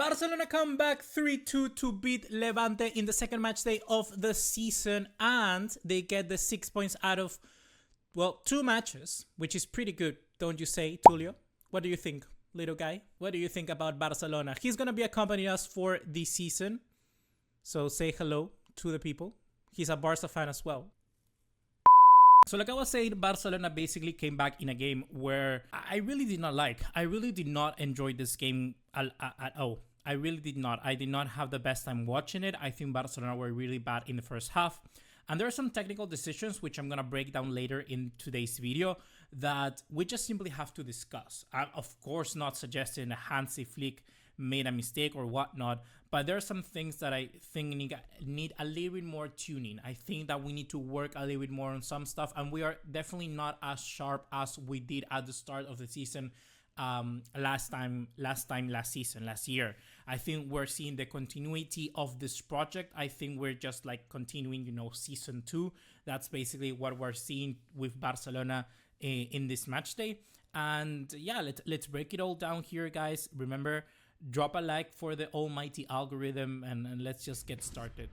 Barcelona come back 3-2 to beat Levante in the second match day of the season, and they get the 6 points out of, well, 2 matches, which is pretty good, don't you say, Tulio? What do you think, little guy? What do you think about Barcelona? He's going to be accompanying us for the season, so say hello to the people. He's a Barca fan as well. So like I was saying, Barcelona basically came back in a game where I really did not like. I really did not enjoy this game at all. I really did not. I did not have the best time watching it. I think Barcelona were really bad in the first half. And there are some technical decisions, which I'm going to break down later in today's video, that we just simply have to discuss. I'm, of course, not suggesting a Hansi Flick made a mistake or whatnot, but there are some things that I think need a little bit more tuning. I think that we need to work a little bit more on some stuff, and we are definitely not as sharp as we did at the start of the season last year. I think we're seeing the continuity of this project. I think we're just like continuing, season 2. That's basically what we're seeing with Barcelona in this match day. And yeah, let's break it all down here, guys. Remember, drop a like for the almighty algorithm, and let's just get started.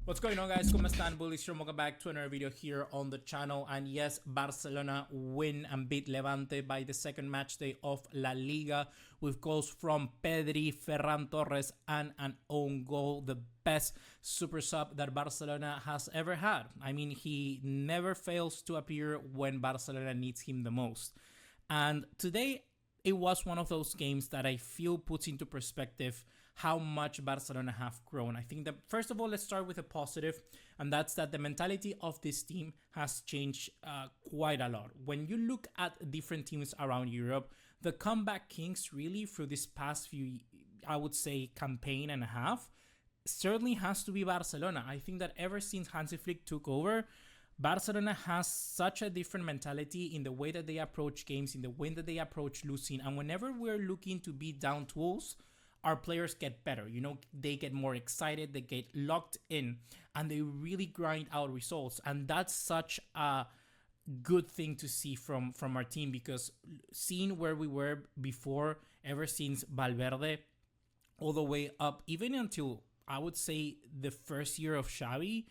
What's going on, guys? ¿Cómo están? BugaLuis here. Welcome back to another video here on the channel. And yes, Barcelona win and beat Levante by the second match day of La Liga with goals from Pedri, Ferran Torres, and an own goal. The best super sub that Barcelona has ever had. I mean, he never fails to appear when Barcelona needs him the most. And today, it was one of those games that I feel puts into perspective how much Barcelona have grown. I think that, first of all, let's start with a positive, and that's that the mentality of this team has changed quite a lot. When you look at different teams around Europe, the comeback kings really through this past few, I would say, campaign and a half, certainly has to be Barcelona. I think that ever since Hansi Flick took over, Barcelona has such a different mentality in the way that they approach games, in the way that they approach losing. And whenever we're looking to beat down tools, our players get better. They get more excited, they get locked in, and they really grind out results. And that's such a good thing to see from our team, because seeing where we were before, ever since Valverde, all the way up, even until, I would say, the first year of Xavi,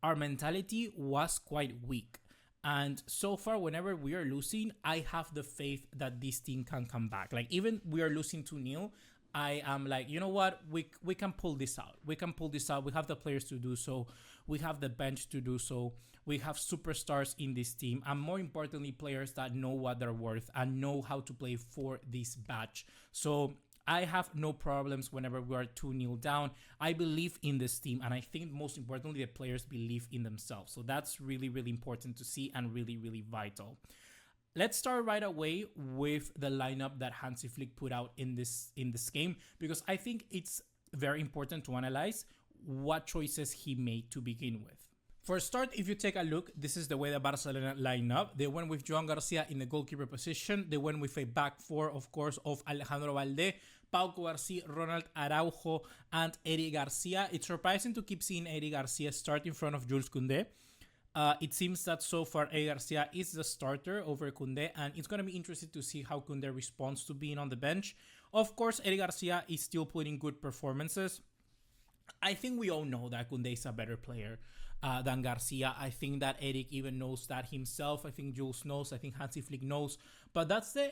our mentality was quite weak. And so far, whenever we are losing, I have the faith that this team can come back. Like, even we are losing 2-0, I am like, you know what, we can pull this out. We can pull this out. We have the players to do so. We have the bench to do so. We have superstars in this team. And more importantly, players that know what they're worth and know how to play for this batch. So I have no problems whenever we are 2-0 down. I believe in this team, and I think most importantly, the players believe in themselves. So that's really, really important to see and really, really vital. Let's start right away with the lineup that Hansi Flick put out in this game, because I think it's very important to analyze what choices he made to begin with. For a start, if you take a look, this is the way that Barcelona line up. They went with Joan Garcia in the goalkeeper position. They went with a back four, of course, of Alejandro Valde, Pau Cubarsí, Ronald Araujo, and Eric Garcia. It's surprising to keep seeing Eric Garcia start in front of Jules Koundé. It seems that so far Eric Garcia is the starter over Koundé, and it's going to be interesting to see how Koundé responds to being on the bench. Of course, Eric Garcia is still putting good performances. I think we all know that Koundé is a better player than Garcia. I think that Eric even knows that himself. I think Jules knows. I think Hansi Flick knows. But that's the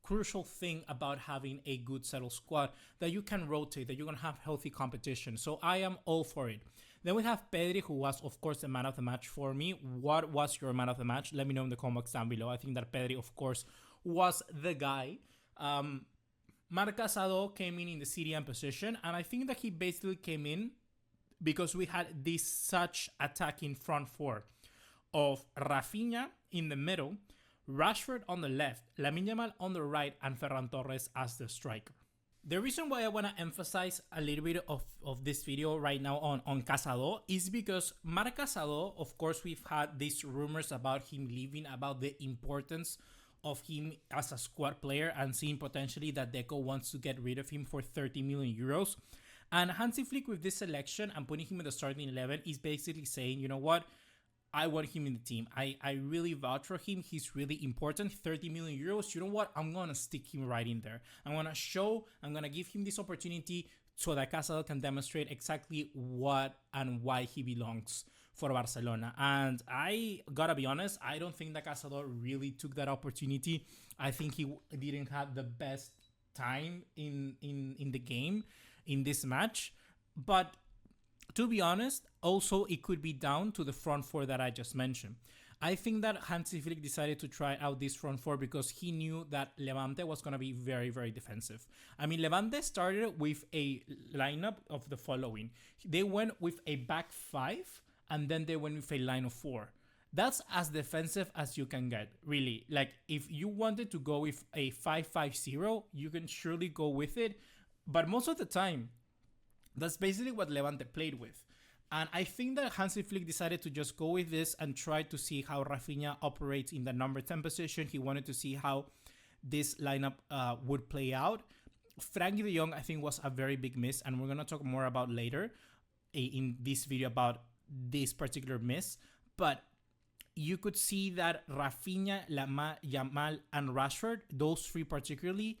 crucial thing about having a good settled squad, that you can rotate, that you're going to have healthy competition. So I am all for it. Then we have Pedri, who was, of course, the man of the match for me. What was your man of the match? Let me know in the comments down below. I think that Pedri, of course, was the guy. BARCA'S came in the CDM position, and I think that he basically came in because we had this such attacking front four of Rafinha in the middle, Rashford on the left, Lamine Yamal on the right, and Ferran Torres as the striker. The reason why I want to emphasize a little bit of this video right now on Casado is because BARCA'S, of course, we've had these rumors about him leaving, about the importance of him as a squad player, and seeing potentially that Deco wants to get rid of him for 30 million euros. And Hansi Flick, with this selection and putting him in the starting 11, is basically saying, you know what, I want him in the team. I really vouch for him. He's really important. 30 million euros. You know what? I'm going to stick him right in there. I'm going to give him this opportunity so that Cazador can demonstrate exactly what and why he belongs for Barcelona. And I gotta be honest, I don't think that Cazador really took that opportunity. I think he didn't have the best time in the game in this match. But to be honest, also it could be down to the front four that I just mentioned. I think that Hansi Flick decided to try out this front four because he knew that Levante was going to be very, very defensive. I mean, Levante started with a lineup of the following. They went with a back five, and then they went with a line of four. That's as defensive as you can get, really. Like, if you wanted to go with a 5-5-0, you can surely go with it. But most of the time, that's basically what Levante played with. And I think that Hansi Flick decided to just go with this and try to see how Rafinha operates in the number 10 position. He wanted to see how this lineup would play out. Frankie de Jong, I think, was a very big miss, and we're going to talk more about later in this video about this particular miss. But you could see that Rafinha, Yamal, and Rashford, those three particularly,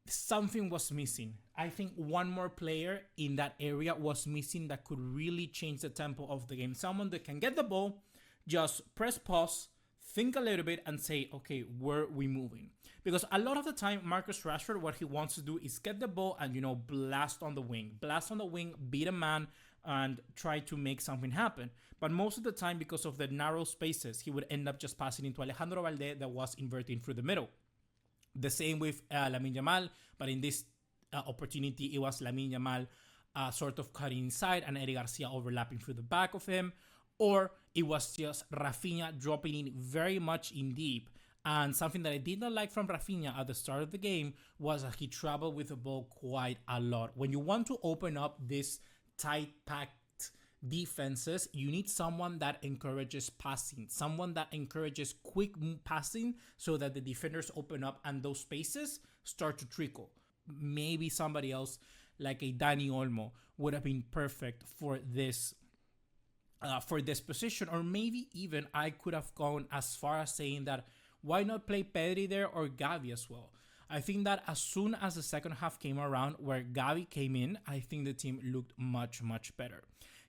something was missing. I think one more player in that area was missing that could really change the tempo of the game. Someone that can get the ball, just press pause, think a little bit, and say, okay, where are we moving? Because a lot of the time, Marcus Rashford, what he wants to do is get the ball and, blast on the wing. Blast on the wing, beat a man, and try to make something happen. But most of the time, because of the narrow spaces, he would end up just passing into Alejandro Valde that was inverting through the middle. The same with Lamine Yamal, but in this opportunity, it was Lamine Yamal sort of cutting inside and Eric Garcia overlapping through the back of him, or it was just Rafinha dropping in very much in deep. And something that I did not like from Rafinha at the start of the game was that he traveled with the ball quite a lot. When you want to open up this tight, packed defenses, you need someone that encourages passing, someone that encourages quick passing so that the defenders open up and those spaces start to trickle. Maybe somebody else like a Dani Olmo would have been perfect for this position, or maybe even I could have gone as far as saying that why not play Pedri there or Gavi as well. I think that as soon as the second half came around where Gavi came in, I think the team looked much, much better.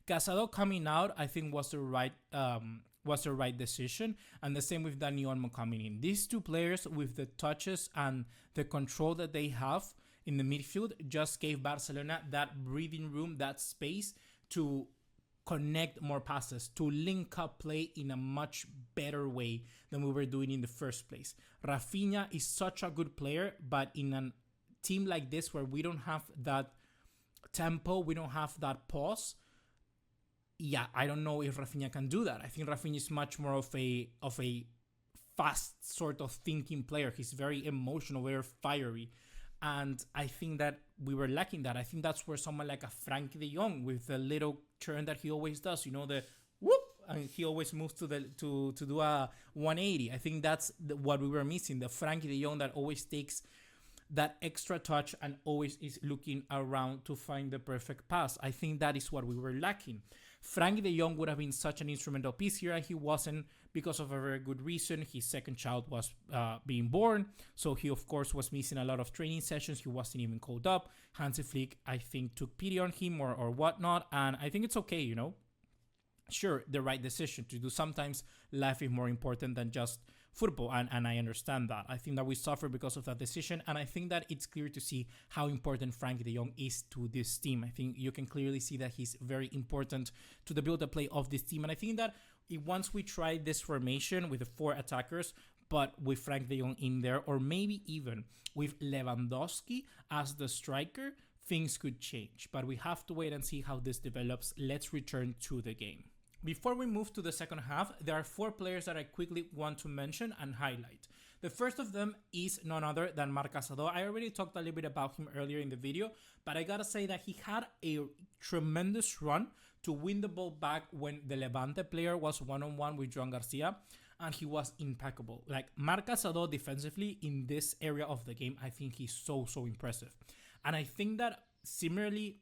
Cazador coming out, I think, was the right decision, and the same with Dani Olmo coming in. These two players, with the touches and the control that they have in the midfield, just gave Barcelona that breathing room, that space to connect more passes, to link up play in a much better way than we were doing in the first place. Rafinha is such a good player, but in a team like this where we don't have that tempo, we don't have that pause, I don't know if Rafinha can do that. I think Rafinha is much more of a fast sort of thinking player. He's very emotional, very fiery. And I think that we were lacking that. I think that's where someone like a Frankie de Jong, with the little turn that he always does, the whoop, and he always moves to do a 180. I think that's what we were missing. The Frankie de Jong that always takes that extra touch and always is looking around to find the perfect pass. I think that is what we were lacking. Frankie de Jong would have been such an instrumental piece here, and he wasn't, because of a very good reason. His second child was being born, so he of course was missing a lot of training sessions. He wasn't even called up. Hansi Flick, I think, took pity on him or whatnot, and I think it's okay, Sure, the right decision to do. Sometimes life is more important than just football, and I understand that. I think that we suffer because of that decision, and I think that it's clear to see how important Frankie de Jong is to this team. I think you can clearly see that he's very important to the build-up play of this team, and I think that once we try this formation with the 4 attackers, but with Frank de Jong in there, or maybe even with Lewandowski as the striker, things could change. But we have to wait and see how this develops. Let's return to the game. Before we move to the second half, there are 4 players that I quickly want to mention and highlight. The first of them is none other than Marc Cazador. I already talked a little bit about him earlier in the video, but I gotta say that he had a tremendous run to win the ball back when the Levante player was one-on-one with Joan Garcia, and he was impeccable. Like, Marc Cazador defensively in this area of the game, I think he's so impressive. And I think that similarly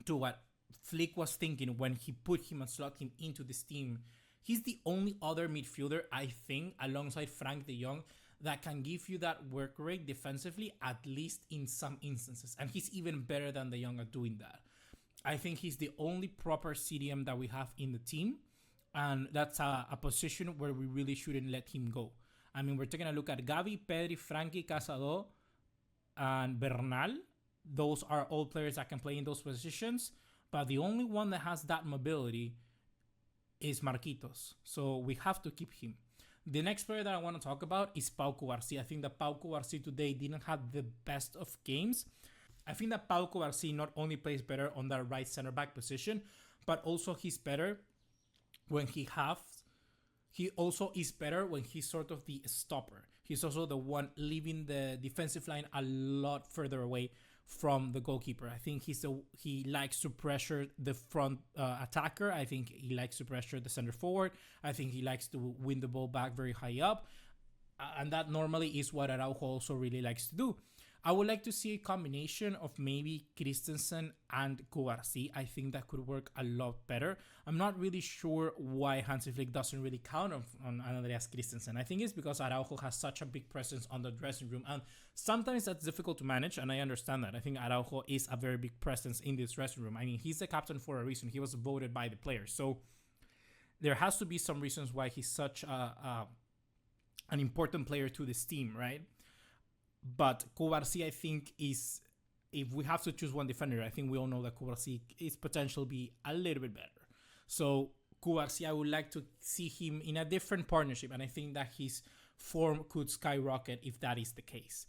to what Flick was thinking when he put him and slot him into this team, he's the only other midfielder, I think, alongside Frank de Jong, that can give you that work rate defensively, at least in some instances. And he's even better than de Jong at doing that. I think he's the only proper CDM that we have in the team. And that's a position where we really shouldn't let him go. I mean, we're taking a look at Gavi, Pedri, Frankie, Casado, and Bernal. Those are all players that can play in those positions. But the only one that has that mobility is Marquitos. So we have to keep him. The next player that I want to talk about is Pau Cubarsí. I think that Pau Cubarsí today didn't have the best of games. I think that Pau Cubarsí not only plays better on that right center back position, but also he's better when he also is better when he's sort of the stopper. He's also the one leaving the defensive line a lot further away from the goalkeeper. I think he likes to pressure the front attacker. I think he likes to pressure the center forward. I think he likes to win the ball back very high up. And that normally is what Araujo also really likes to do. I would like to see a combination of maybe Christensen and Cubarsí. I think that could work a lot better. I'm not really sure why Hansi Flick doesn't really count on Andreas Christensen. I think it's because Araujo has such a big presence on the dressing room, and sometimes that's difficult to manage, and I understand that. I think Araujo is a very big presence in this dressing room. I mean, he's the captain for a reason. He was voted by the players. So there has to be some reasons why he's such an important player to this team, right? But Cubarsí, I think, is, if we have to choose one defender, I think we all know that Cubarsí is potentially be a little bit better. So Cubarsí, I would like to see him in a different partnership, and I think that his form could skyrocket if that is the case.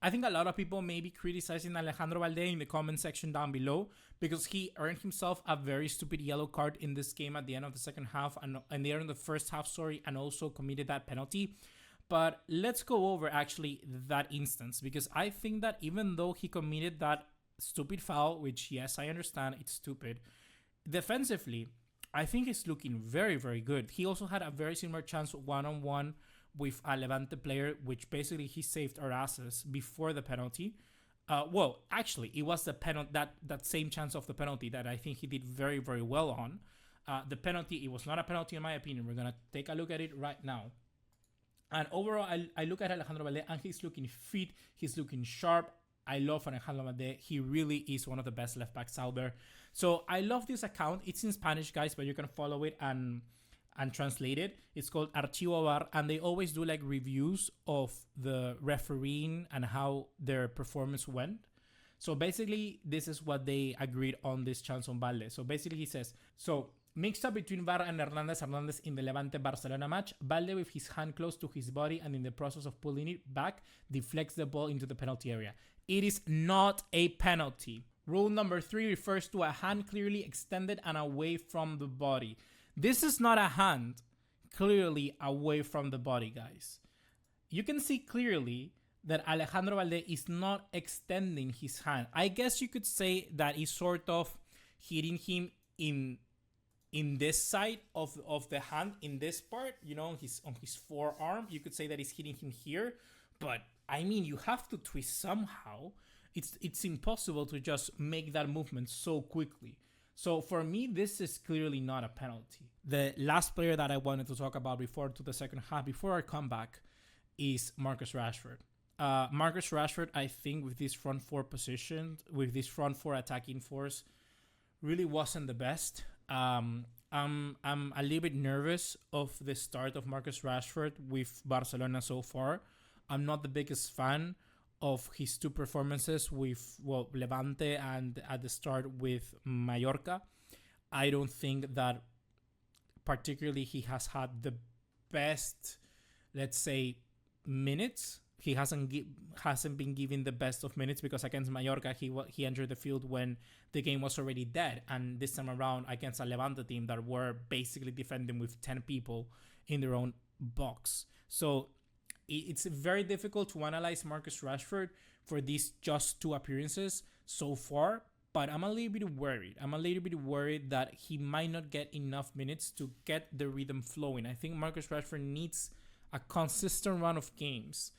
I think a lot of people may be criticizing Alejandro Valde in the comment section down below because he earned himself a very stupid yellow card in this game at the end of the second half and the end of the first half, and also committed that penalty. But let's go over actually that instance, because I think that even though he committed that stupid foul, which yes, I understand it's stupid, defensively, I think he's looking very, very good. He also had a very similar chance one-on-one with a Levante player, which basically he saved our asses before the penalty. Well, actually, it was the penalty, that same chance of the penalty that I think he did very, very well on. The penalty, it was not a penalty in my opinion. We're going to take a look at it right now. And overall, I look at Alejandro Valde and he's looking fit. He's looking sharp. I love Alejandro Valde. He really is one of the best left backs out there. So I love this account. It's in Spanish, guys, but you can follow it and translate it. It's called Archivo VAR, and they always do like reviews of the refereeing and how their performance went. So basically, this is what they agreed on this chance on Valde. So basically, he says, mixed up between VAR and Hernandez in the Levante Barcelona match. Valde, with his hand close to his body and in the process of pulling it back, deflects the ball into the penalty area. It is not a penalty. Rule number 3 refers to a hand clearly extended and away from the body. This is not a hand clearly away from the body, guys. You can see clearly that Alejandro Valde is not extending his hand. I guess you could say that he's sort of hitting him in this side of the hand, in this part, you know, on his forearm. You could say that he's hitting him here, but I mean, you have to twist somehow. It's impossible to just make that movement so quickly. So for me, this is clearly not a penalty. The last player that I wanted to talk about before to the second half, before our comeback, is Marcus Rashford. Marcus Rashford, I think, with this front four position, with this front four attacking force, really wasn't the best. I'm a little bit nervous of the start of Marcus Rashford with Barcelona so far. I'm not the biggest fan of his two performances with Levante and at the start with Mallorca. I don't think that particularly he has had the best, let's say, minutes. He hasn't been given the best of minutes because against Mallorca, he entered the field when the game was already dead. And this time around against a Levante team that were basically defending with 10 people in their own box. So it's very difficult to analyze Marcus Rashford for these just two appearances so far. But I'm a little bit worried. I'm a little bit worried that he might not get enough minutes to get the rhythm flowing. I think Marcus Rashford needs a consistent run of games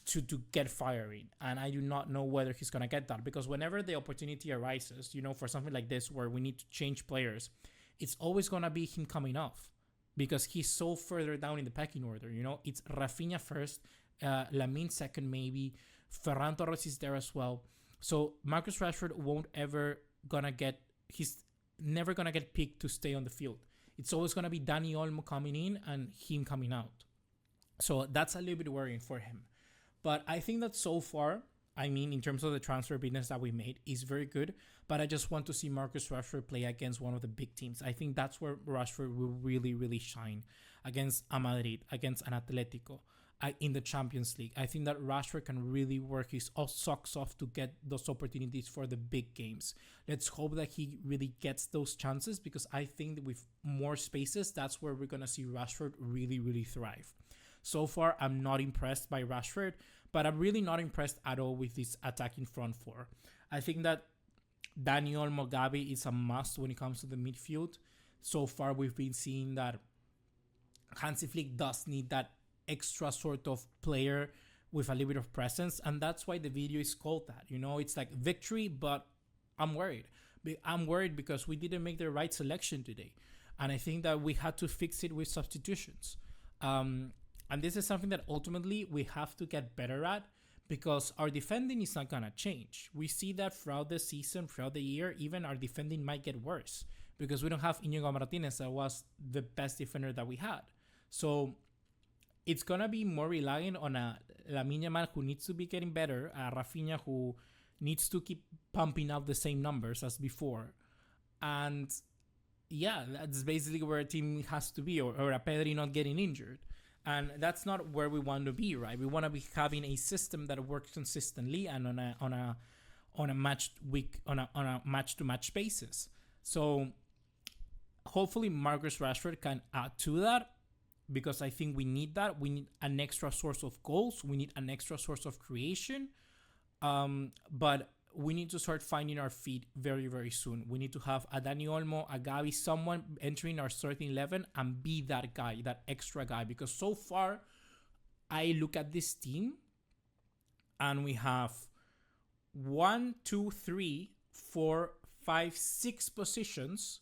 to get firing, and I do not know whether he's gonna get that, because whenever the opportunity arises, you know, for something like this where we need to change players, it's always gonna be him coming off. because he's so further down in the pecking order. You know, it's Rafinha first, Lamine second, maybe. Ferran Torres is there as well. So Marcus Rashford won't ever gonna get. He's never gonna get picked to stay on the field. It's always gonna be Dani Olmo coming in and him coming out. So that's a little bit worrying for him. But I think that so far, I mean, in terms of the transfer business that we made, is very good. But I just want to see Marcus Rashford play against one of the big teams. I think that's where Rashford will really, really shine against a Madrid, against an Atletico, in the Champions League. I think that Rashford can really work his socks off to get those opportunities for the big games. Let's hope that he really gets those chances, because I think that with more spaces, that's where we're going to see Rashford really, really thrive. So far, I'm not impressed by Rashford, but I'm really not impressed at all with this attacking front four. I think that Dani Olmo, Gavi is a must when it comes to the midfield. So far, we've been seeing that Hansi Flick does need that extra sort of player with a little bit of presence, and that's why the video is called that. You know, it's like victory, but I'm worried. I'm worried because we didn't make the right selection today, and I think that we had to fix it with substitutions. And this is something that ultimately we have to get better at, because our defending is not gonna change. We see that throughout the season, throughout the year, even our defending might get worse because we don't have Íñigo Martínez, that was the best defender that we had. So it's gonna be more relying on a Lamine Yamal who needs to be getting better, a Rafinha who needs to keep pumping out the same numbers as before, and yeah, that's basically where a team has to be, or a Pedri not getting injured. And that's not where we want to be, right? We want to be having a system that works consistently and on a match to match basis. So hopefully Marcus Rashford can add to that, because I think we need that. We need an extra source of goals. We need an extra source of creation. But we need to start finding our feet very, very soon. We need to have a Dani Olmo, a Gavi, someone entering our starting 11 and be that guy, that extra guy. Because so far, I look at this team and we have 1, 2, 3, 4, 5, 6 positions,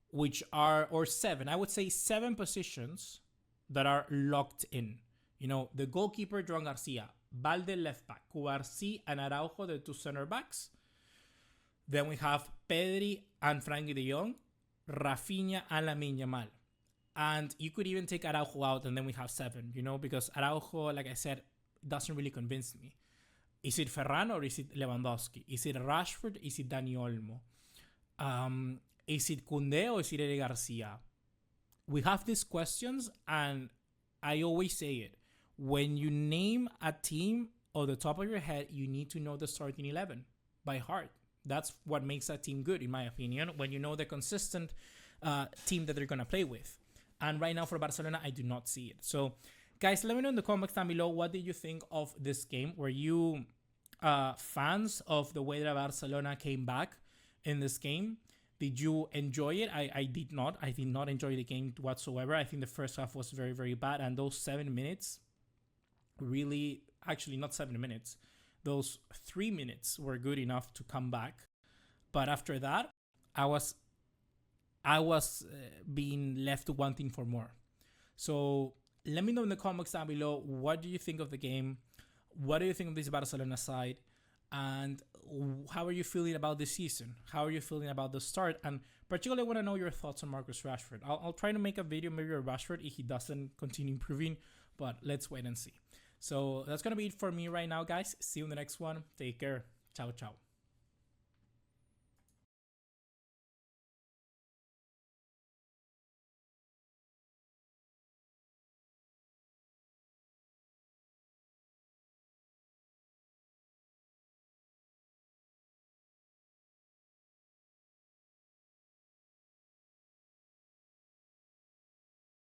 which are, or 7, I would say 7 positions that are locked in. You know, the goalkeeper, Joan Garcia, Valde left back, Cubarsí and Araujo, the 2 center backs. Then we have Pedri and Frankie de Jong, Rafinha and Lamine Yamal. And you could even take Araujo out and then we have 7, you know, because Araujo, like I said, doesn't really convince me. Is it Ferran or is it Lewandowski? Is it Rashford? Is it Dani Olmo? Is it Koundé or is it Eric Garcia? We have these questions, and I always say it. When you name a team on the top of your head, you need to know the starting 11 by heart. That's what makes a team good, in my opinion, when you know the consistent team that they're going to play with. And right now for Barcelona, I do not see it. So, guys, let me know in the comments down below, what did you think of this game? Were you fans of the way that Barcelona came back in this game? Did you enjoy it? I did not. I did not enjoy the game whatsoever. I think the first half was very, very bad. And those 7 minutes, really, actually not 7 minutes, those 3 minutes were good enough to come back. But after that, I was being left wanting for more. So let me know in the comments down below, what do you think of the game? What do you think of this Barcelona side? And how are you feeling about this season? How are you feeling about the start? And particularly, I want to know your thoughts on Marcus Rashford. I'll try to make a video maybe of Rashford if he doesn't continue improving, but let's wait and see. So that's going to be it for me right now, guys. See you in the next one. Take care. Ciao, ciao.